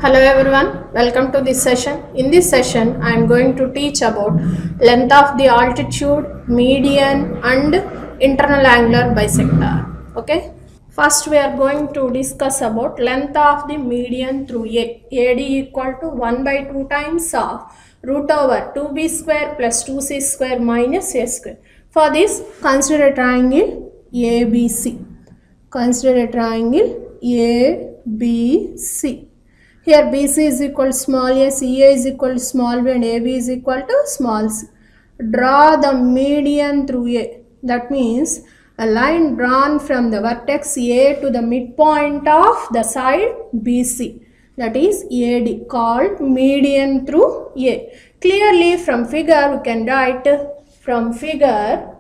Hello everyone, welcome to this session. In this session, I am going to teach about length of the altitude, median and internal angular bisector. Okay. First, we are going to discuss about length of the median through A. AD equal to 1 by 2 times of root over 2b square plus 2c square minus a square. For this, consider a triangle ABC. Consider a triangle ABC. Here BC is equal to small a, CA is equal to small b and AB is equal to small c. Draw the median through A. That means a line drawn from the vertex A to the midpoint of the side BC. That is AD, called median through A. Clearly from figure we can write from figure.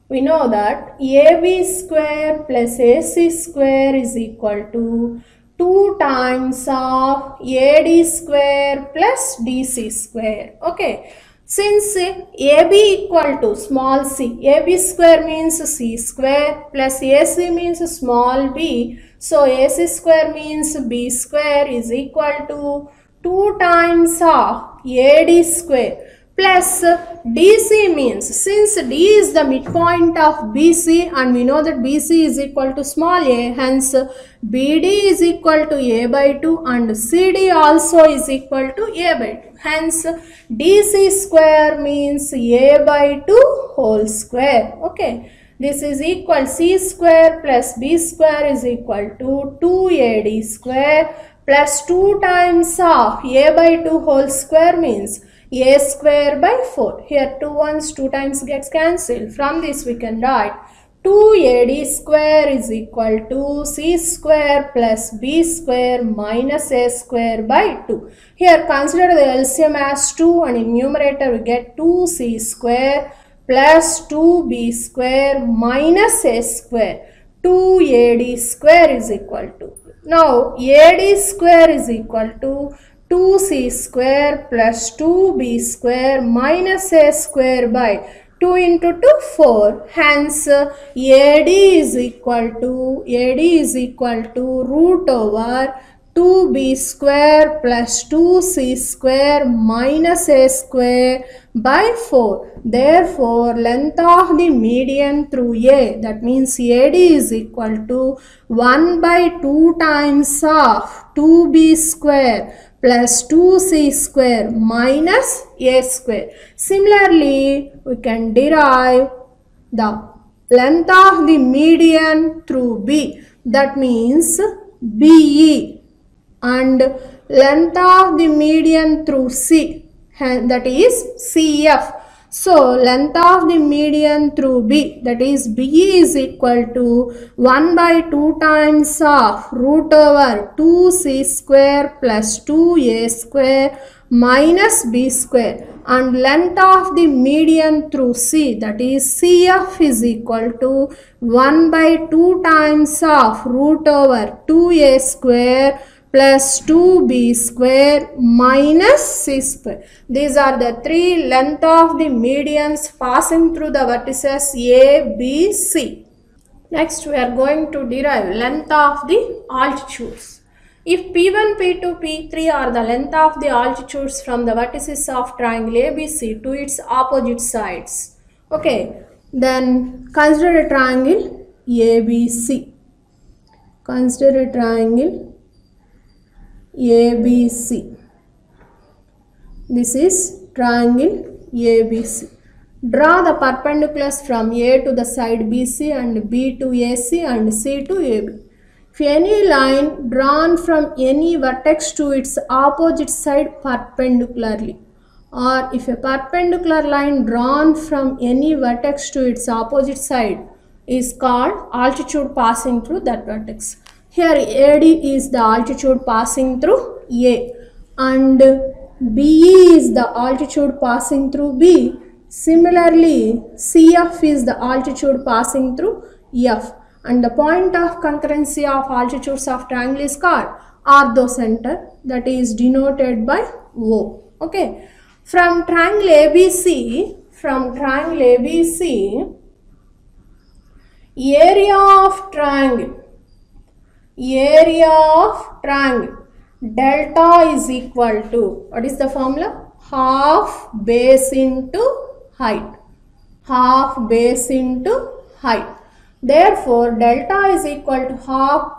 We know that AB square plus AC square is equal to 2 times of AD square plus DC square. Okay. Since AB equal to small c, AB square means c square plus AC means small b. So AC square means b square is equal to 2 times of AD square. Plus DC means, since D is the midpoint of BC and we know that BC is equal to small a, hence BD is equal to a by 2 and CD also is equal to a by 2. Hence DC square means a by 2 whole square. Okay. This is equal c square plus b square is equal to 2AD square plus 2 times of a by 2 whole square means a square by 4. Here 2 ones 2 times gets cancelled. From this we can write 2AD square is equal to c square plus b square minus a square by 2. Here consider the LCM as 2 and in numerator we get 2c square plus 2b square minus a square. 2AD square is equal to. Now AD square is equal to 2c square plus 2b square minus a square by 2 into 2 4. Hence AD is equal to root over 2b square plus 2c square minus a square by 4. Therefore, length of the median through A, that means AD is equal to 1 by 2 times of 2b square plus 2c square minus a square. Similarly, we can derive the length of the median through B, that means BE, and length of the median through C, that is CF. So, length of the median through B, that is BE is equal to 1 by 2 times of root over 2c square plus 2a square minus b square, and length of the median through C, that is CF is equal to 1 by 2 times of root over 2a square plus 2b square minus c square. These are the three length of the medians passing through the vertices A, B, C. Next we are going to derive length of the altitudes. If P1, P2, P3 are the length of the altitudes from the vertices of triangle ABC to its opposite sides. Okay, then consider a triangle ABC. Consider a triangle ABC. This is triangle ABC. Draw the perpendiculars from A to the side BC and B to AC and C to AB. If any line drawn from any vertex to its opposite side perpendicularly, or if a perpendicular line drawn from any vertex to its opposite side is called altitude passing through that vertex. Here AD is the altitude passing through A and BE is the altitude passing through B. Similarly, CF is the altitude passing through F, and the point of concurrency of altitudes of triangle is called orthocenter, that is denoted by O. Okay. From triangle ABC, area of triangle area of triangle. Delta is equal to, what is the formula? Half base into height. Half base into height. Therefore, delta is equal to half.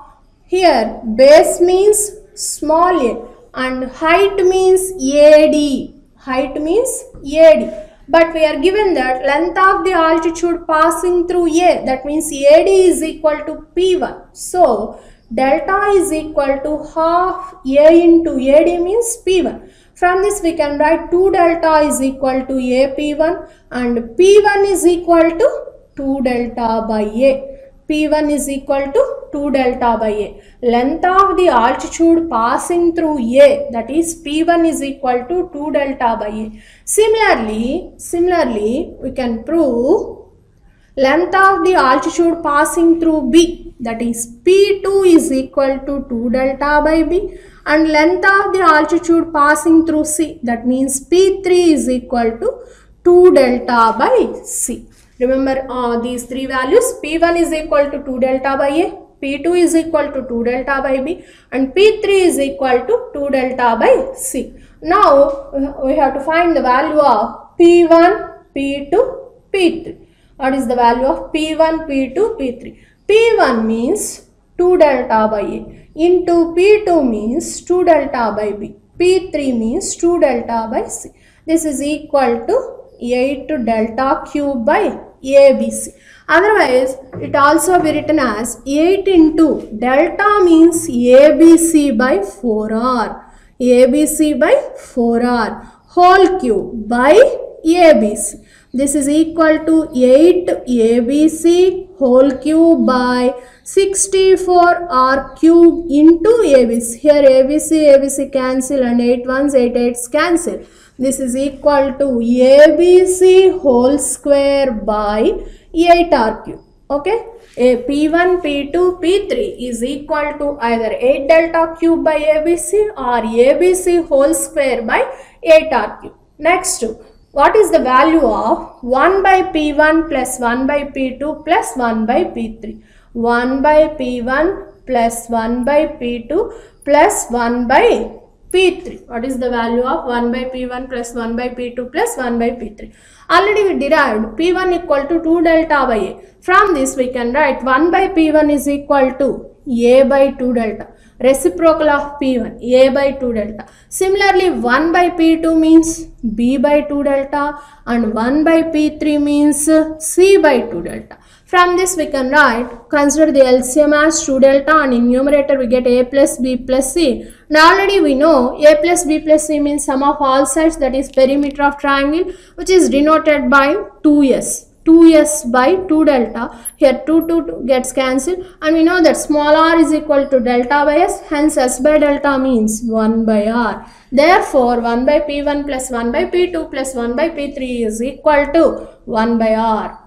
Here, base means small a and height means AD. Height means AD. But we are given that length of the altitude passing through A, that means AD is equal to P1. So, delta is equal to half A into AD means P1. From this we can write 2 delta is equal to AP1 and P1 is equal to 2 delta by A. P1 is equal to 2 delta by A. Length of the altitude passing through A, that is P1 is equal to 2 delta by A. Similarly, we can prove length of the altitude passing through B, that is P2 is equal to 2 delta by B, and length of the altitude passing through C, that means P3 is equal to 2 delta by C. Remember these three values. P1 is equal to 2 delta by A, P2 is equal to 2 delta by B, and P3 is equal to 2 delta by C. Now we have to find the value of P1, P2, P3. What is the value of P1, P2, P3? P1 means 2 delta by A into P2 means 2 delta by B. P3 means 2 delta by C. This is equal to 8 delta cube by ABC. Otherwise, it also be written as 8 into delta means ABC by 4R. ABC by 4R whole cube by ABC. This is equal to 8 ABC whole cube by 64R cube into ABC. Here ABC cancel and 8 ones 8 8s cancel. This is equal to ABC whole square by 8R cube. Okay. P1, P2, P3 is equal to either 8 delta cube by ABC or ABC whole square by 8R cube. Next, what is the value of 1 by P1 plus 1 by P2 plus 1 by P3? 1 by P1 plus 1 by P2 plus 1 by P3. What is the value of 1 by P1 plus 1 by P2 plus 1 by P3? Already we derived P1 equal to 2 delta by A. From this we can write 1 by P1 is equal to A by 2 delta. Reciprocal of P1, A by 2 delta. Similarly, 1 by P2 means B by 2 delta and 1 by P3 means C by 2 delta. From this we can write, consider the LCM as 2 delta and in numerator we get A plus B plus C. Now already we know A plus B plus C means sum of all sides, that is perimeter of triangle, which is denoted by 2S. 2S by 2 delta. Here 2 gets cancelled and we know that small r is equal to delta by S. Hence S by delta means 1 by R. Therefore 1 by P1 plus 1 by P2 plus 1 by P3 is equal to 1 by R.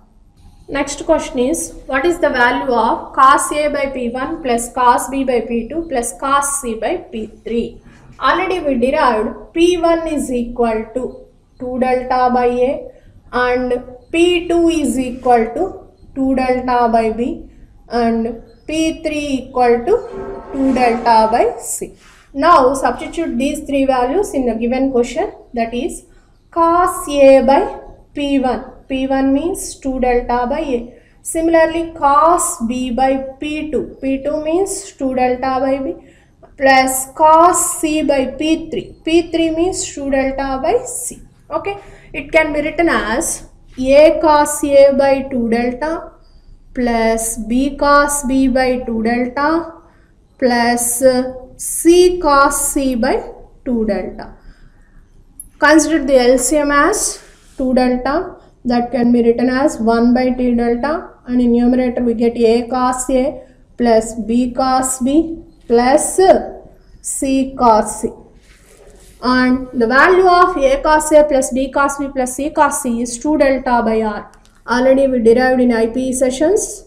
Next question is, what is the value of cos A by P1 plus cos B by P2 plus cos C by P3? Already we derived P1 is equal to 2 delta by A and P2 is equal to 2 delta by B and P3 equal to 2 delta by C. Now substitute these three values in the given question, that is cos A by P1. P1 means 2 delta by A. Similarly cos B by P2. P2 means 2 delta by B plus cos C by P3. P3 means 2 delta by C. Okay. It can be written as A cos A by 2 delta plus B cos B by 2 delta plus C cos C by 2 delta. Consider the LCM as 2 delta, that can be written as 1 by T delta and in numerator we get A cos A plus B cos B plus C cos C. And the value of A cos A plus B cos B plus C cos C is 2 delta by R. Already we derived in IPE sessions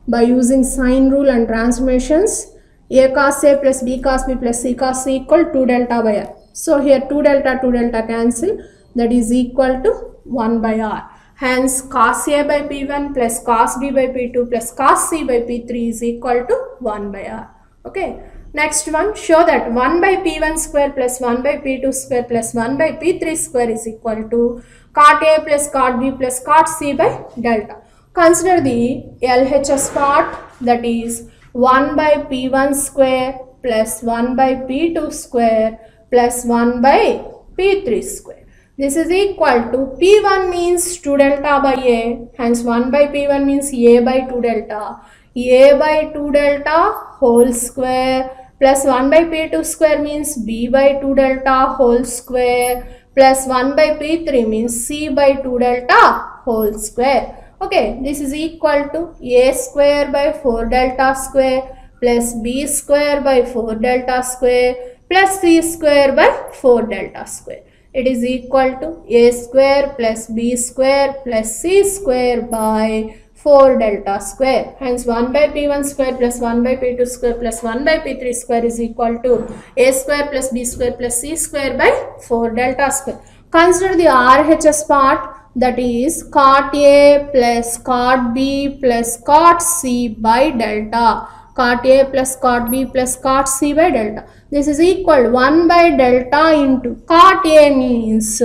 by using sine rule and transformations. A cos A plus B cos B plus C cos C equal 2 delta by R. So here 2 delta cancel, that is equal to 1 by R. Hence cos A by P1 plus cos B by P2 plus cos C by P3 is equal to 1 by R. Okay. Next one, show that 1 by P1 square plus 1 by P2 square plus 1 by P3 square is equal to cot A plus cot B plus cot C by delta. Consider the LHS part, that is 1 by P1 square plus 1 by P2 square plus 1 by P3 square. This is equal to P1 means 2 delta by A, hence 1 by P1 means A by 2 delta. A by 2 delta whole square plus 1 by P2 square means B by 2 delta whole square plus 1 by P3 means C by 2 delta whole square. Okay, this is equal to A square by 4 delta square plus B square by 4 delta square plus C square by 4 delta square. It is equal to A square plus B square plus C square by 4 delta square. Hence 1 by P1 square plus 1 by P2 square plus 1 by P3 square is equal to A square plus B square plus C square by 4 delta square. Consider the RHS part, that is cot A plus cot B plus cot C by delta. Cot A plus cot B plus cot C by delta. This is equal 1 by delta into cot A means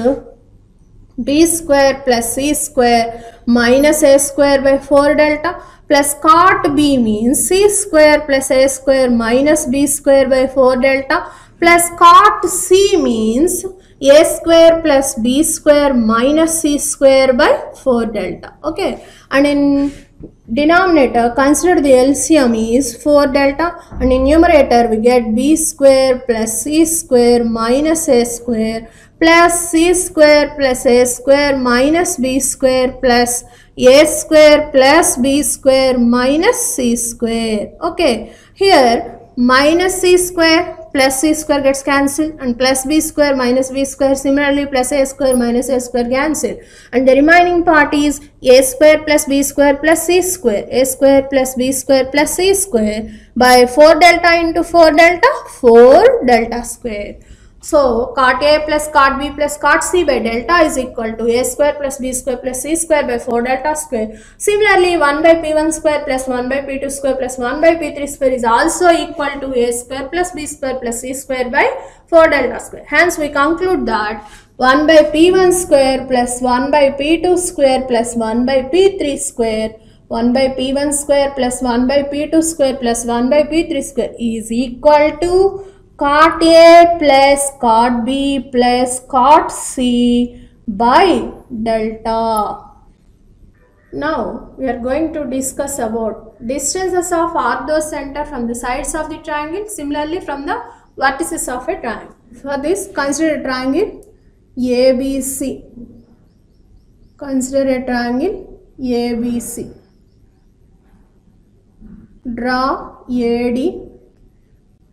B square plus C square minus A square by 4 delta plus cot B means C square plus A square minus B square by 4 delta plus cot C means A square plus B square minus C square by 4 delta. Okay, and in denominator consider the LCM is 4 delta, and in numerator we get B square plus C square minus A square plus C square plus A square minus B square plus A square plus B square minus C square. Okay, here minus C square plus C square gets cancelled and plus B square minus B square, similarly plus A square minus A square cancelled, and the remaining part is A square plus B square plus C square, A square plus B square plus C square by 4 delta into 4 delta, 4 delta square. So cot A plus cot B plus cot C by delta is equal to A square plus B square plus C square by 4 delta square. Similarly, 1 by P1 square plus 1 by P2 square plus 1 by P3 square is also equal to A square plus B square plus C square by 4 delta square. Hence, we conclude that 1 by P1 square plus 1 by P2 square plus 1 by P3 square, 1 by P1 square plus 1 by P2 square plus 1 by P3 square is equal to cot A plus cot B plus cot C by delta. Now we are going to discuss about distances of orthocenter from the sides of the triangle, similarly from the vertices of a triangle. For this, consider a triangle ABC. Consider a triangle ABC. Draw AD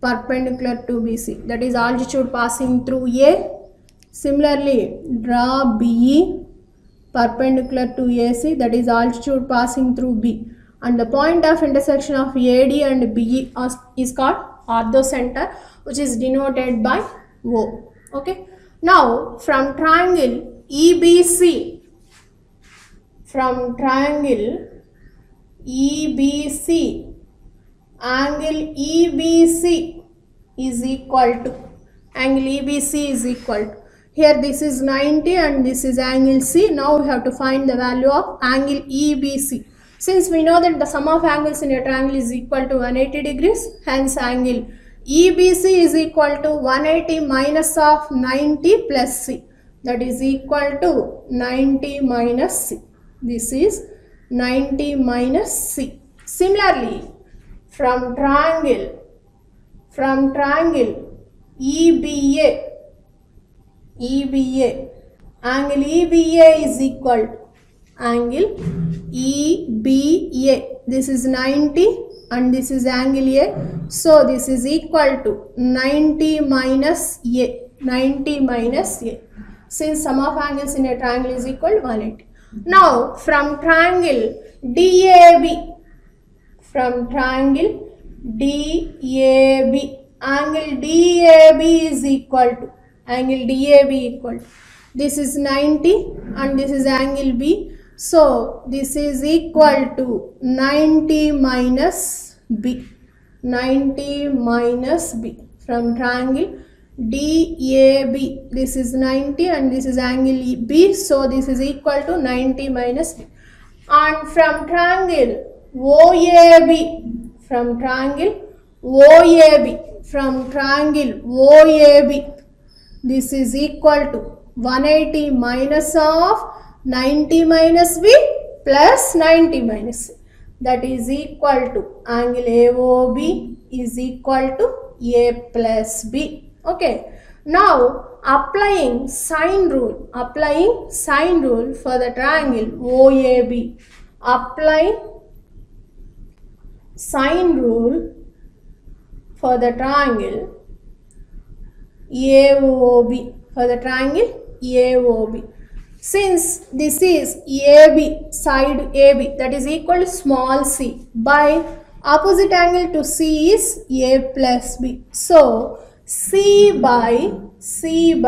perpendicular to BC, that is altitude passing through A. Similarly, draw BE perpendicular to AC, that is altitude passing through B, and the point of intersection of AD and BE is called orthocenter, which is denoted by O. Okay. Now from triangle EBC, angle EBC is equal to, here this is 90 and this is angle C. Now we have to find the value of angle EBC. Since we know that the sum of angles in a triangle is equal to 180 degrees, hence angle EBC is equal to 180 minus of 90 plus C, that is equal to 90 minus C. This is 90 minus C. Similarly, from triangle EBA, angle EBA is equal to angle EBA. This is 90 and this is angle A. So this is equal to 90 minus A. Since sum of angles in a triangle is equal to 180. Now from triangle DAB, angle DAB is equal to, this is 90 and this is angle B. So this is equal to 90 minus B. 90 minus b. From triangle DAB, this is 90 and this is angle B, so this is equal to 90 minus b. And from triangle OAB, from triangle OAB, this is equal to 180 minus of 90 minus b plus 90 minus c. That is equal to angle AOB is equal to A plus B. Okay. Now applying sine rule for the triangle OAB. Apply sine rule for the triangle AOB. Since this is AB, side AB, that is equal to small c, by opposite angle to C is A plus B. So C by sine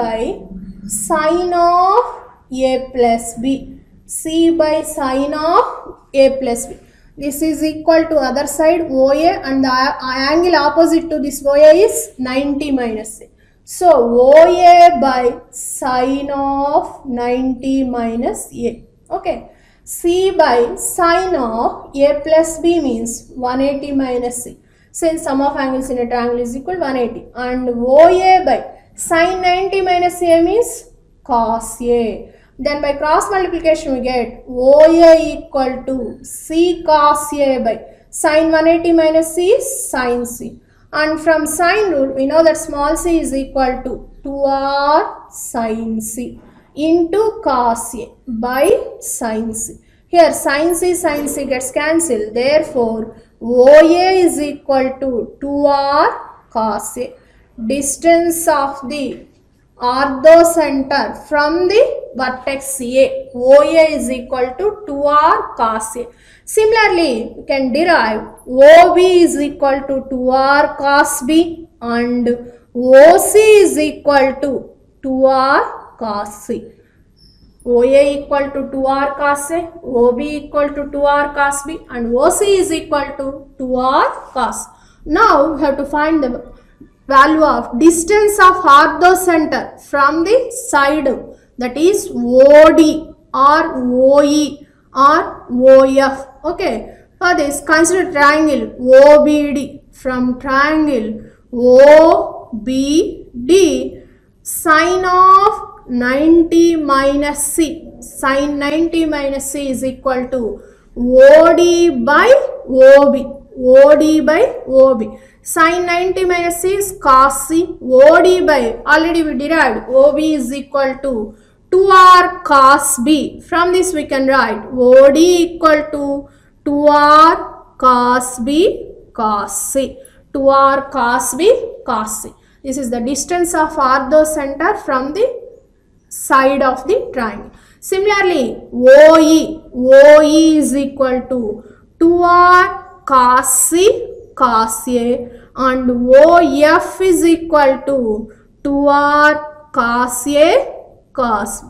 of A plus B. C by sine of A plus B. This is equal to other side OA, and the angle opposite to this OA is 90 minus C. So OA by sine of 90 minus A. Okay. C by sine of A plus B means 180 minus C. Since sum of angles in a triangle is equal to 180. And OA by sine 90 minus A means cos A. Then by cross multiplication we get OA equal to C cos A by sine 180 minus C is sine C. And from sine rule, we know that small c is equal to 2r sine c into cos a by sine c. Here sine c gets cancelled. Therefore, OA is equal to 2r cos a. Distance of the orthocenter from the vertex A, OA is equal to 2r cos a. Similarly, you can derive OB is equal to 2r cos B and OC is equal to 2r cos C. OA equal to 2r cos A, OB equal to 2r cos B and OC is equal to 2r cos. Now we have to find the value of distance of orthocenter from the side, that is OD or OE or OF. Okay, for this consider triangle OBD. From triangle OBD, sine of 90 minus C, sine 90 minus C is equal to OD by OB. Sine 90 minus C is cos C. OD by, already we derived, OB is equal to 2r cos B. From this we can write OD equal to 2r cos B cos C. 2r cos B cos C. This is the distance of orthocenter from the side of the triangle. Similarly, OE is equal to 2r cos C cos A and OF is equal to 2r cos A cos B.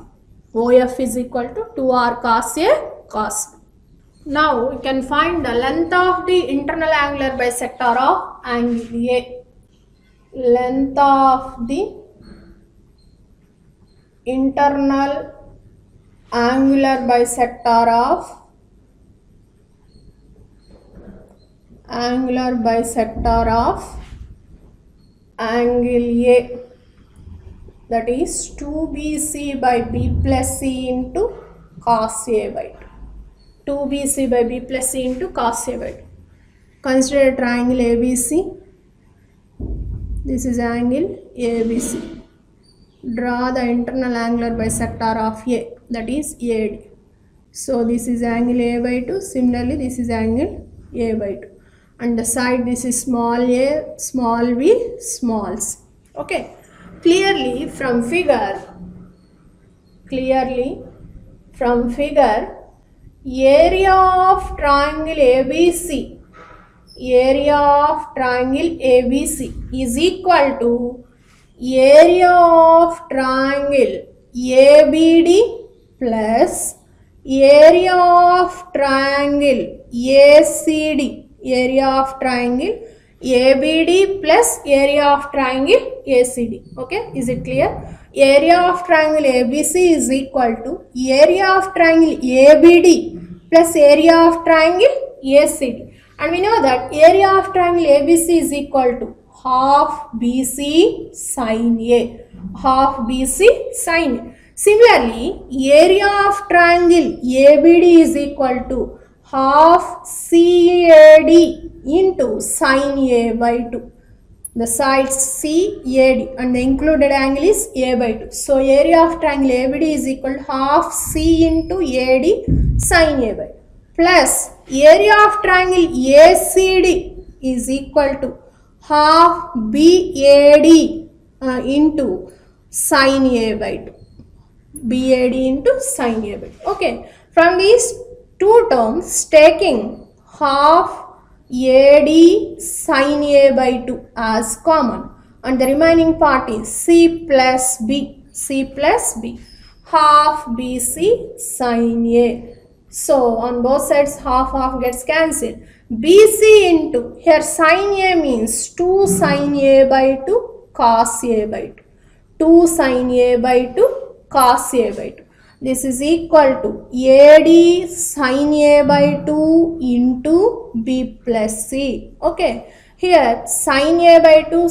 OF is equal to 2r cos A cos B. Now we can find the length of the internal angular bisector of angle A. Length of the internal angular bisector of angle A, that is 2BC by B plus C into cos A by 2. 2BC by B plus C into cos A by 2. Consider a triangle ABC. This is angle ABC. Draw the internal angular bisector of A, that is AD. So this is angle A by 2. Similarly, this is angle A by 2. And the side, this is small a, small b, small c. Okay. Clearly from figure, area of triangle ABC is equal to area of triangle ABD plus area of triangle ACD. Area of triangle ABD plus area of triangle ACD. Okay, is it clear? Area of triangle ABC is equal to area of triangle ABD plus area of triangle ACD. And we know that area of triangle ABC is equal to half BC sin A. Half BC sin A. Similarly, area of triangle ABD is equal to half CAD into sin A by 2. The sides CAD and the included angle is A by 2. So, area of triangle ABD is equal to half C into AD sin A by 2 plus area of triangle ACD is equal to half BAD into sin A by 2. BAD into sin A by 2. Okay. From these two terms, taking half AD sin A by 2 as common, and the remaining part is C plus B. C plus B. Half BC sin A. So, on both sides half gets cancelled. BC into, here sin A means 2 sin A by 2 cos A by 2. 2 sin A by 2 cos A by 2. This is equal to AD sin A by 2 into B plus C. Okay. Here sin A by 2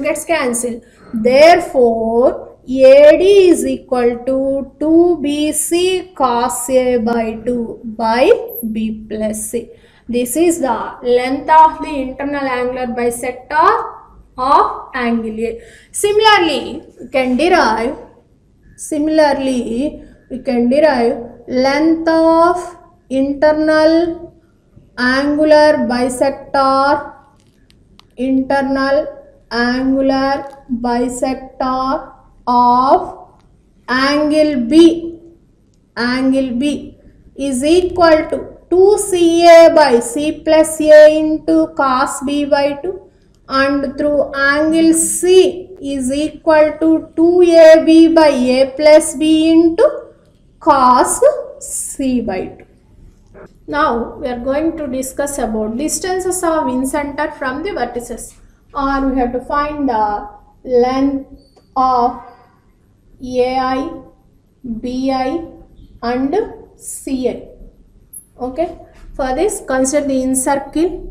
gets cancelled. Therefore, AD is equal to 2BC cos A by 2 by B plus C. This is the length of the internal angular bisector of angle A. Similarly, we can derive length of internal angular bisector of angle B. Angle B is equal to 2CA by C plus A into cos B by 2, and through angle C is equal to 2AB by A plus B into cos C by 2. Now we are going to discuss about distances of incenter from the vertices, or we have to find the length of AI, BI and CI. Okay, for this consider the incircle.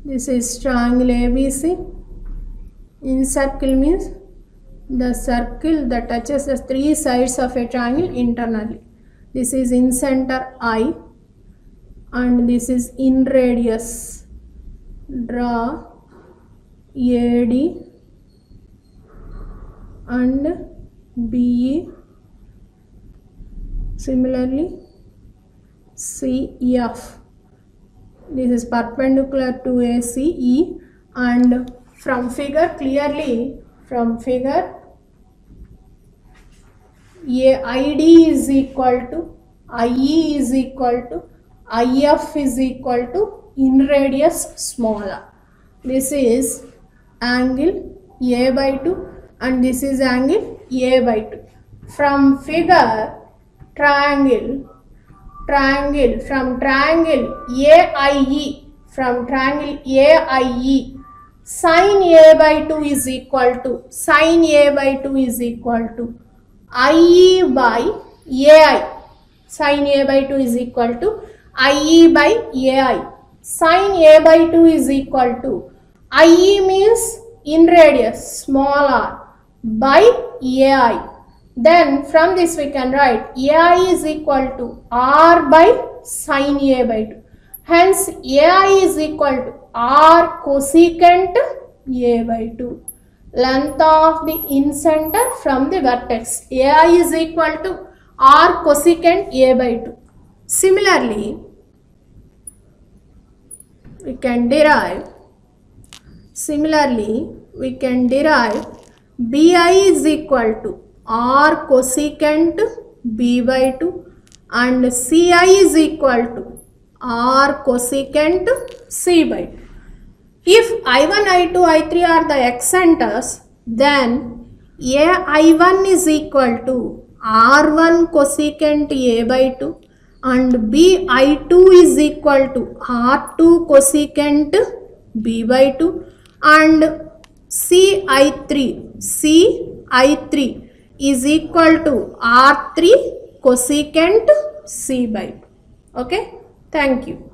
This is triangle ABC. Incircle means the circle that touches the three sides of a triangle internally. This is incenter I and this is in radius. Draw AD and BE. Similarly, CF. This is perpendicular to ACE, and from figure clearly, AID is equal to IE is equal to IF is equal to in radius small r. This is angle A by 2 and this is angle A by 2. From figure triangle AIE sin A by 2 is equal to IE by AI. Sin A by 2 is equal to IE by AI. Sin A by 2 is equal to IE means in radius small r by AI. Then from this we can write AI is equal to R by sin A by 2. Hence AI is equal to R cosecant A by 2. Length of the incenter from the vertex. AI is equal to R cosecant A by 2. Similarly, we can derive BI is equal to R cosecant B by 2 and CI is equal to R cosecant C by 2. If I1, I2, I3 are the excenters, then AI1 is equal to R1 cosecant A by 2 and bi2 is equal to r2 cosecant b by 2 and ci3 is equal to r3 cosecant c by 2. Okay, thank you.